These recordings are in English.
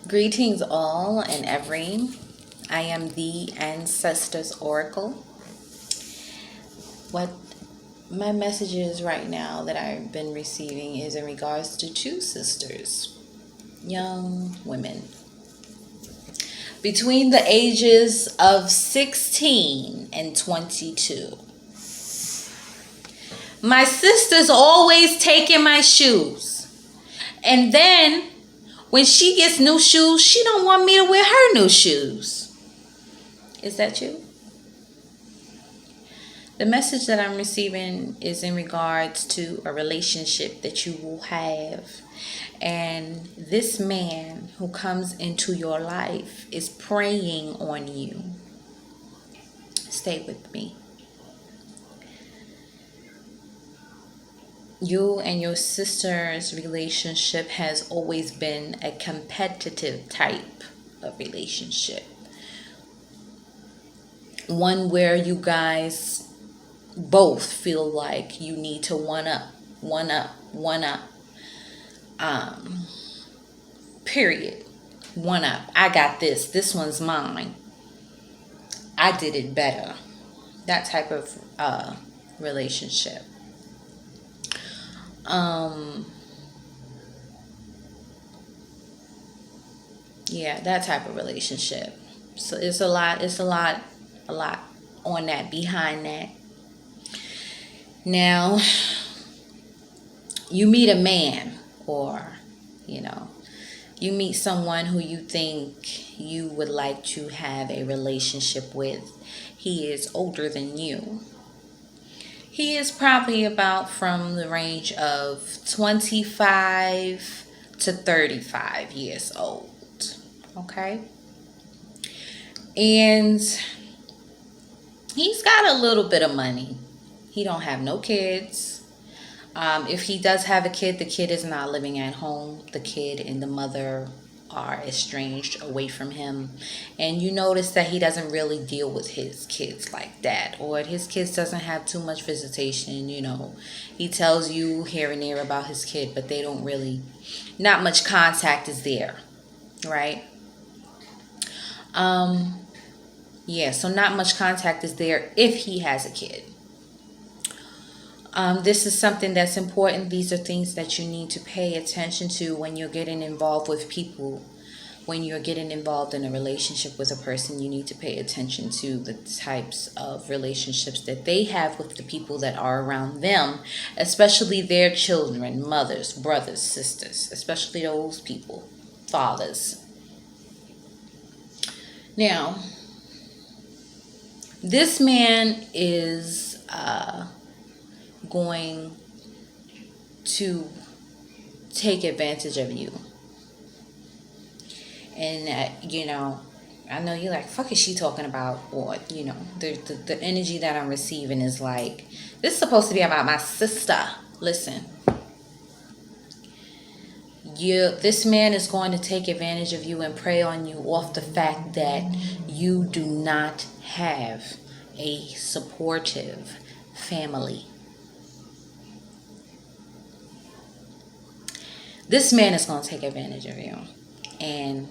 Greetings, all and every. I am the Ancestors Oracle. What my message is right now that I've been receiving is in regards to two sisters, young women, between the ages of 16 and 22. My sister's always taking my shoes. And then when she gets new shoes, she don't want me to wear her new shoes. Is that you? The message that I'm receiving is in regards to a relationship that you will have. And this man who comes into your life is preying on you. Stay with me. You and your sister's relationship has always been a competitive type of relationship. One where you guys both feel like you need to one up. Period. One up. I got this. This one's mine. I did it better. That type of relationship. Yeah, that type of relationship. So it's a lot on that, behind that. Now, you meet a man, or you meet someone who you think you would like to have a relationship with. He is older than you. He is probably about from the range of 25 to 35 years old. Okay? And he's got a little bit of money. He don't have no kids. If he does have a kid, the kid is not living at home. The kid and the mother are estranged away from him, and you notice that he doesn't really deal with his kids like that, or his kids doesn't have too much visitation. He tells you here and there about his kid, but they don't really, not much contact is there, right? So not much contact is there if he has a kid. This is something that's important. These are things that you need to pay attention to when you're getting involved with people. When you're getting involved in a relationship with a person, you need to pay attention to the types of relationships that they have with the people that are around them, especially their children, mothers, brothers, sisters, especially those people, fathers. Now, this man is going to take advantage of you. And I know you're like, fuck is she talking about? Or the energy that I'm receiving is like, this is supposed to be about my sister. Listen, this man is going to take advantage of you and prey on you off the fact that you do not have a supportive family. This man is going to take advantage of you, and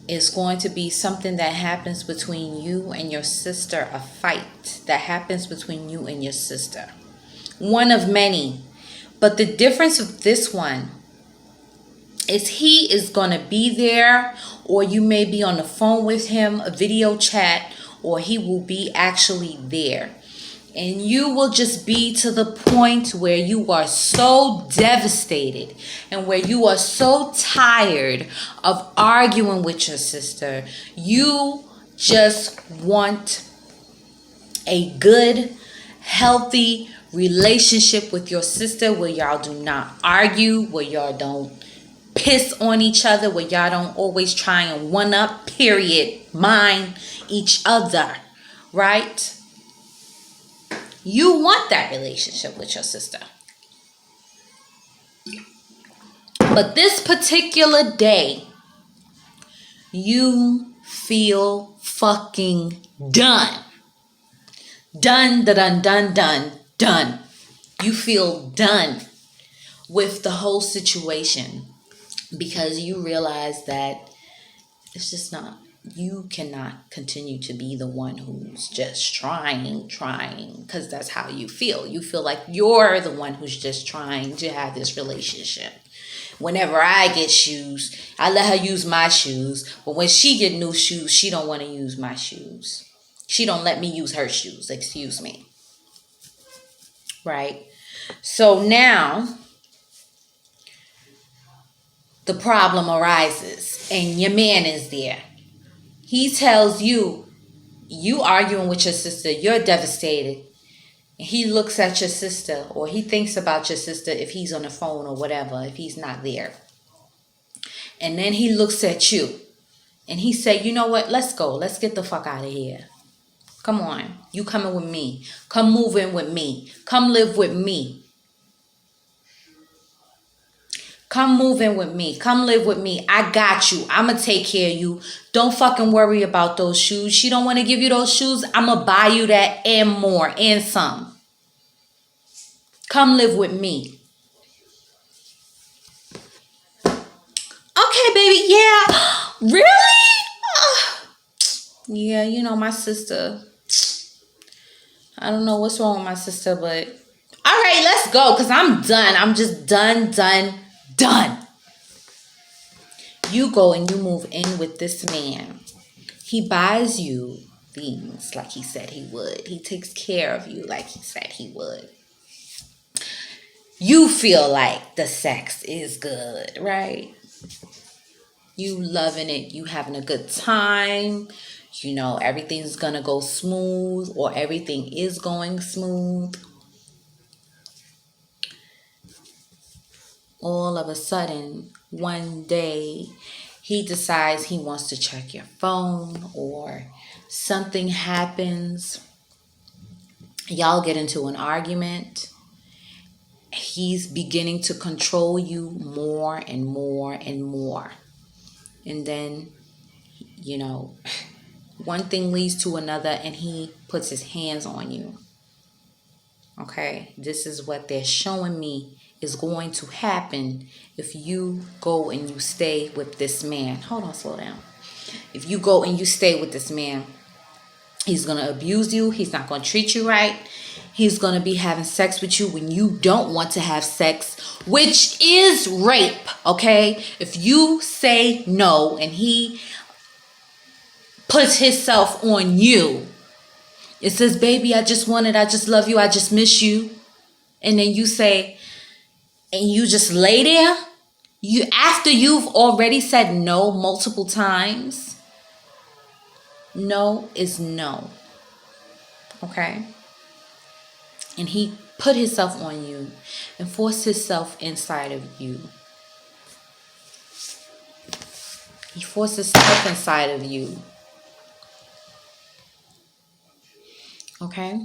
it's going to be something that happens between you and your sister, a fight that happens between you and your sister. One of many. But the difference with this one is he is going to be there, or you may be on the phone with him, a video chat, or he will be actually there. And you will just be to the point where you are so devastated and where you are so tired of arguing with your sister. You just want a good, healthy relationship with your sister where y'all do not argue, where y'all don't piss on each other, where y'all don't always try and one up, period, mind each other, right? You want that relationship with your sister. But this particular day, you feel fucking done. Done. You feel done with the whole situation. because you realize that it's just not, you cannot continue to be the one who's just trying, because that's how you feel. You feel like you're the one who's just trying to have this relationship. Whenever I get shoes, I let her use my shoes. But when she get new shoes, she don't want to use my shoes. She don't let me use her shoes, excuse me. Right? So now the problem arises and your man is there. He tells you, you arguing with your sister, you're devastated. And he looks at your sister, or he thinks about your sister if he's on the phone or whatever, if he's not there. And then he looks at you and he said, you know what, let's go. Let's get the fuck out of here. Come on. You coming with me. Come move in with me. Come live with me. Come move in with me. Come live with me. I got you. I'm going to take care of you. Don't fucking worry about those shoes. She don't want to give you those shoes. I'm going to buy you that and more and some. Come live with me. Okay, baby. Yeah. Really? Yeah, you know, my sister. I don't know what's wrong with my sister, but all right, let's go, because I'm done. I'm just done. You go and you move in with this man. He buys you things like he said he would. He takes care of you like he said he would. You feel like the sex is good, right? You loving it. You having a good time. You know, everything's going to go smooth, or everything is going smooth. All of a sudden, one day, he decides he wants to check your phone, or something happens. Y'all get into an argument. He's beginning to control you more and more and more. And then, you know, one thing leads to another and he puts his hands on you. Okay, this is what they're showing me is going to happen if you go and you stay with this man. Hold on, slow down. If you go and you stay with this man, he's going to abuse you. He's not going to treat you right. He's going to be having sex with you when you don't want to have sex, which is rape, okay? If you say no and he puts himself on you, it says, baby, I just love you, I just miss you. And then you say, and you just lay there, after you've already said no multiple times. No is no. Okay? And he put himself on you and forced himself inside of you. He forced himself inside of you. Okay?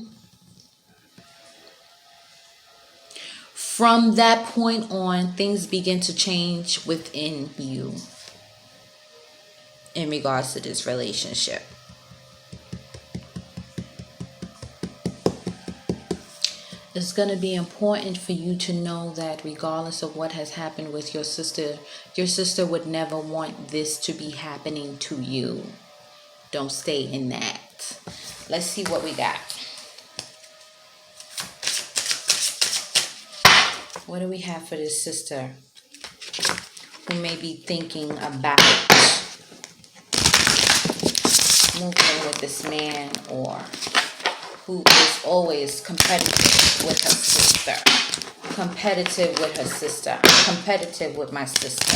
From that point on, things begin to change within you in regards to this relationship. It's going to be important for you to know that regardless of what has happened with your sister would never want this to be happening to you. Don't stay in that. Let's see what we got. What do we have for this sister who may be thinking about moving with this man, or who is always competitive with her sister? Competitive with her sister. Competitive with my sister.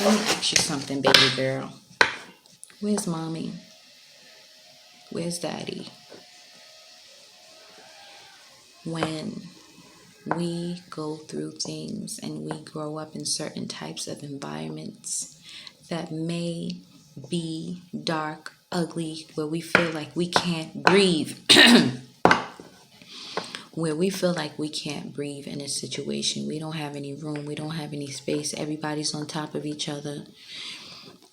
Let me ask you something, baby girl. Where's mommy? Where's daddy? When we go through things and we grow up in certain types of environments that may be dark, ugly, where we feel like we can't breathe, where we feel like we can't breathe in a situation. We don't have any room. We don't have any space. Everybody's on top of each other.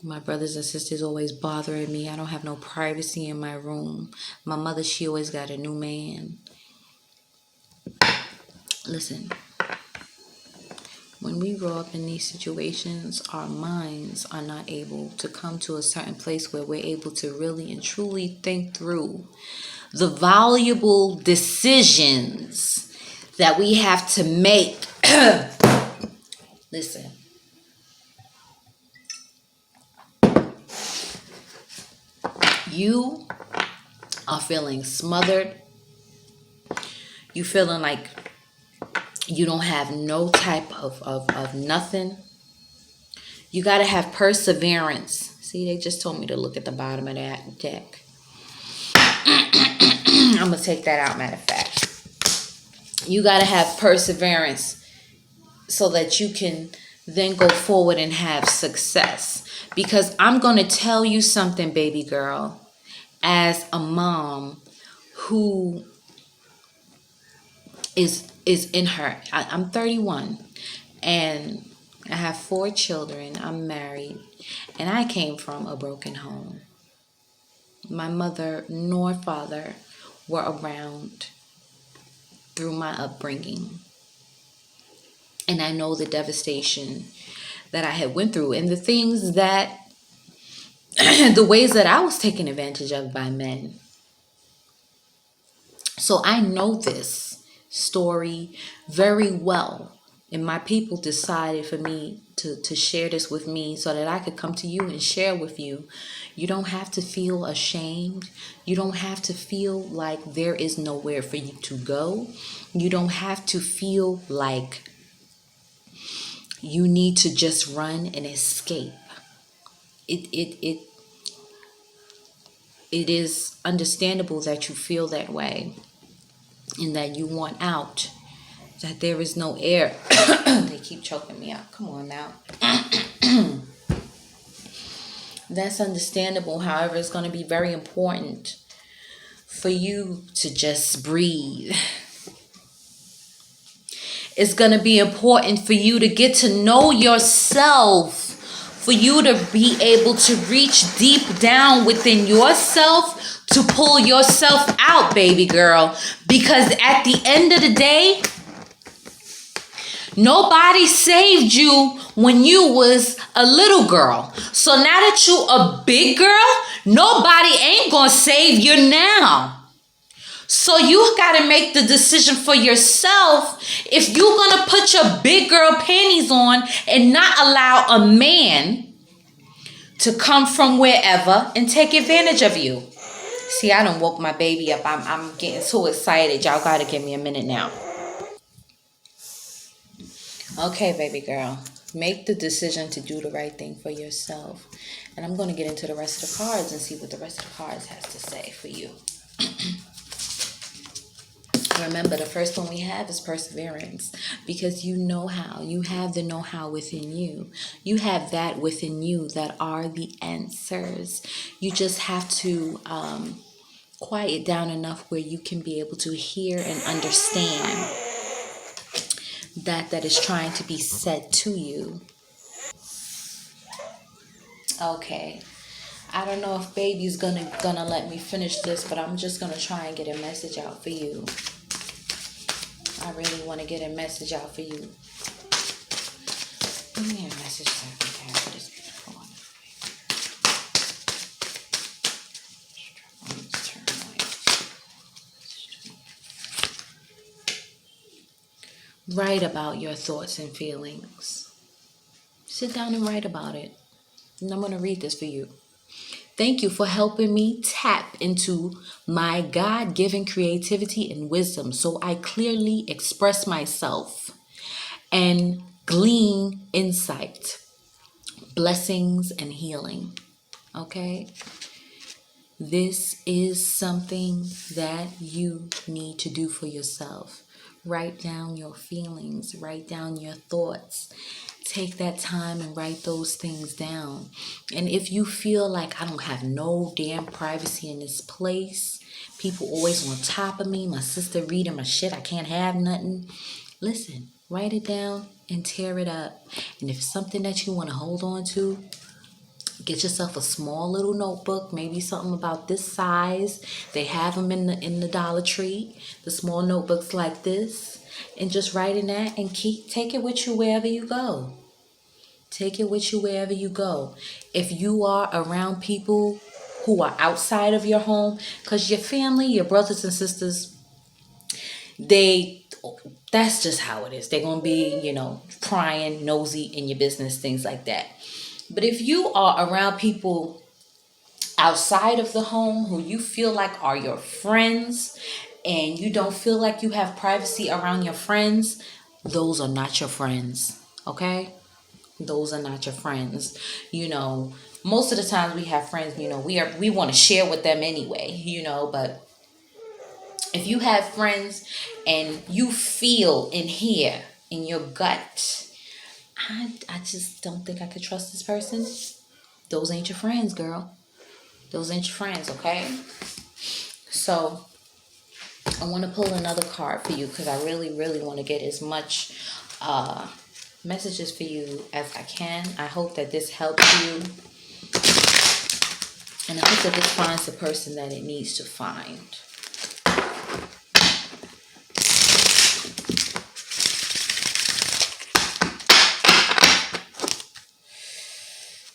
My brothers and sisters always bothering me. I don't have no privacy in my room. My mother, she always got a new man. Listen, when we grow up in these situations, our minds are not able to come to a certain place where we're able to really and truly think through the valuable decisions that we have to make. Listen. You are feeling smothered. You feeling like you don't have no type of nothing. You got to have perseverance. See, they just told me to look at the bottom of that deck. I'm going to take that out, matter of fact. You got to have perseverance so that you can then go forward and have success. Because I'm going to tell you something, baby girl, as a mom who is in her, I'm 31 and I have 4 children. I'm married and I came from a broken home. My mother nor father were around through my upbringing. And I know the devastation that I had went through and the things that, the ways that I was taken advantage of by men. So I know this story very well. And my people decided for me to share this with me so that I could come to you and share with you. You don't have to feel ashamed. You don't have to feel like there is nowhere for you to go. You don't have to feel like you need to just run and escape. It is understandable that you feel that way and that you want out, that there is no air. They keep choking me out. Come on now. That's understandable. However, it's going to be very important for you to just breathe. It's going to be important for you to get to know yourself, for you to be able to reach deep down within yourself to pull yourself out, baby girl. Because at the end of the day, nobody saved you when you was a little girl. So now that you a big girl, nobody ain't gonna save you now. So you got to make the decision for yourself if you're going to put your big girl panties on and not allow a man to come from wherever and take advantage of you. See, I done woke my baby up. I'm getting so excited. Y'all got to give me a minute now. Okay, baby girl. Make the decision to do the right thing for yourself. And I'm going to get into the rest of the cards and see what the rest of the cards has to say for you. Remember, the first one we have is perseverance, because you know how. You have the know-how within you. You have that within you that are the answers. You just have to quiet down enough where you can be able to hear and understand that is trying to be said to you. Okay. I don't know if baby's gonna let me finish this, but I'm just gonna try and get a message out for you. I really want to get a message out for you. Give me a message so I can carry this before. Write about your thoughts and feelings. Sit down and write about it. And I'm going to read this for you. Thank you for helping me tap into my God-given creativity and wisdom so I clearly express myself and glean insight, blessings, and healing. Okay? This is something that you need to do for yourself. Write down your feelings, write down your thoughts. Take that time and write those things down. And if you feel like I don't have no damn privacy in this place, people always on top of me, my sister reading my shit, I can't have nothing. Listen, write it down and tear it up. And if it's something that you want to hold on to, get yourself a small little notebook, maybe something about this size. They have them in the Dollar Tree, the small notebooks like this. and just write in that and take it with you wherever you go. Take it with you wherever you go. If you are around people who are outside of your home, because your family, your brothers and sisters, that's just how it is. They're going to be, prying, nosy in your business, things like that. But if you are around people outside of the home who you feel like are your friends, and you don't feel like you have privacy around your friends, those are not your friends. Okay? Those are not your friends. Most of the times we have friends, we want to share with them anyway, but if you have friends and you feel in here, in your gut, I just don't think I could trust this person, those ain't your friends, girl. Those ain't your friends, okay? So I want to pull another card for you because I really, really want to get as much messages for you as I can. I hope that this helps you. And I hope that this finds the person that it needs to find.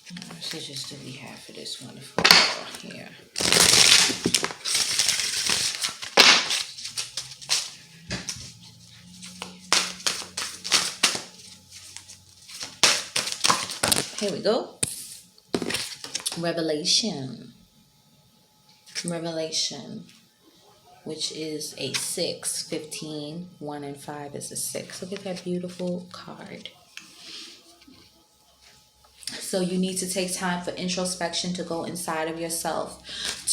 What messages do we have for this wonderful girl here? Here we go. Revelation, which is a 6, 15, 1 and 5 is a 6. Look at that beautiful card. So you need to take time for introspection, to go inside of yourself,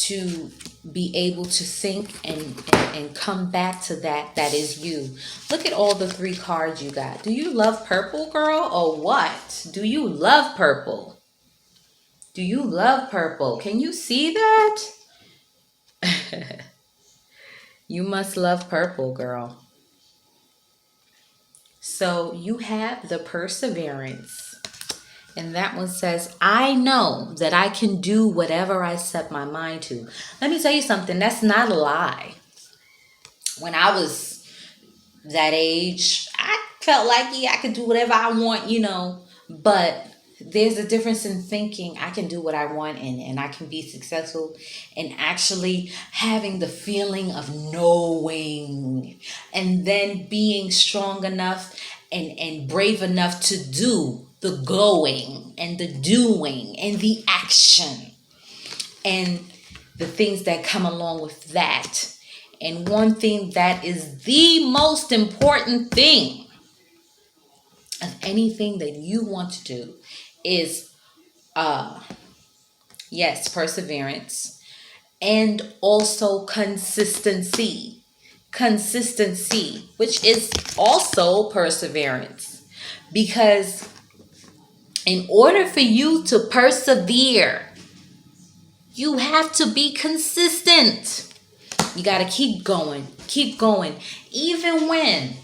to be able to think and come back to that is you. Look at all the 3 cards you got. Do you love purple, girl, or what? Do you love purple? Do you love purple? Can you see that? You must love purple, girl. So you have the perseverance. And that one says, I know that I can do whatever I set my mind to. Let me tell you something. That's not a lie. When I was that age, I felt like, I could do whatever I want, But there's a difference in thinking I can do what I want and I can be successful, and actually having the feeling of knowing and then being strong enough and brave enough to do the going and the doing and the action and the things that come along with that. And one thing that is the most important thing of anything that you want to do is perseverance, and also consistency, which is also perseverance. Because in order for you to persevere, you have to be consistent. You got to keep going, even when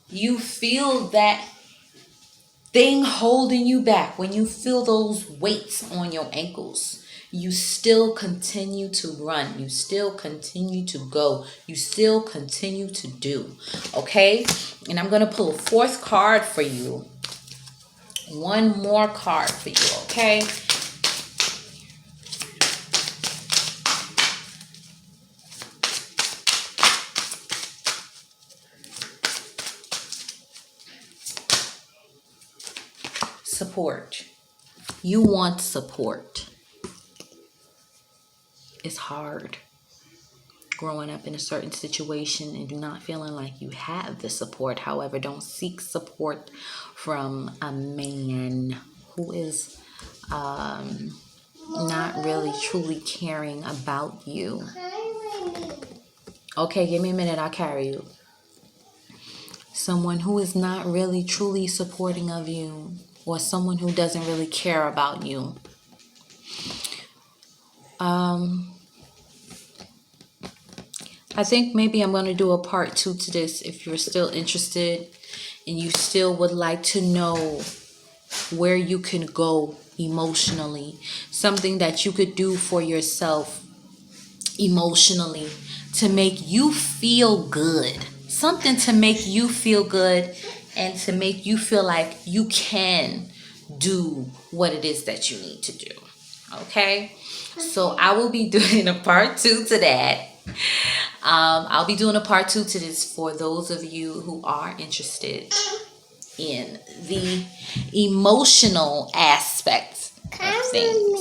you feel that thing holding you back, when you feel those weights on your ankles. You still continue to run. You still continue to go. You still continue to do. Okay? And I'm going to pull a 4th card for you. One more card for you. Okay? Support. You want support. It's hard growing up in a certain situation and not feeling like you have the support. However, don't seek support from a man who is not really truly caring about you. Okay, give me a minute, I'll carry you. Someone who is not really truly supporting of you, or someone who doesn't really care about you. I think maybe I'm going to do a part 2 to this if you're still interested and you still would like to know where you can go emotionally. Something that you could do for yourself emotionally to make you feel good. Something to make you feel good and to make you feel like you can do what it is that you need to do. Okay? So I will be doing a part 2 to that. I'll be doing a part 2 to this for those of you who are interested in the emotional aspects of things.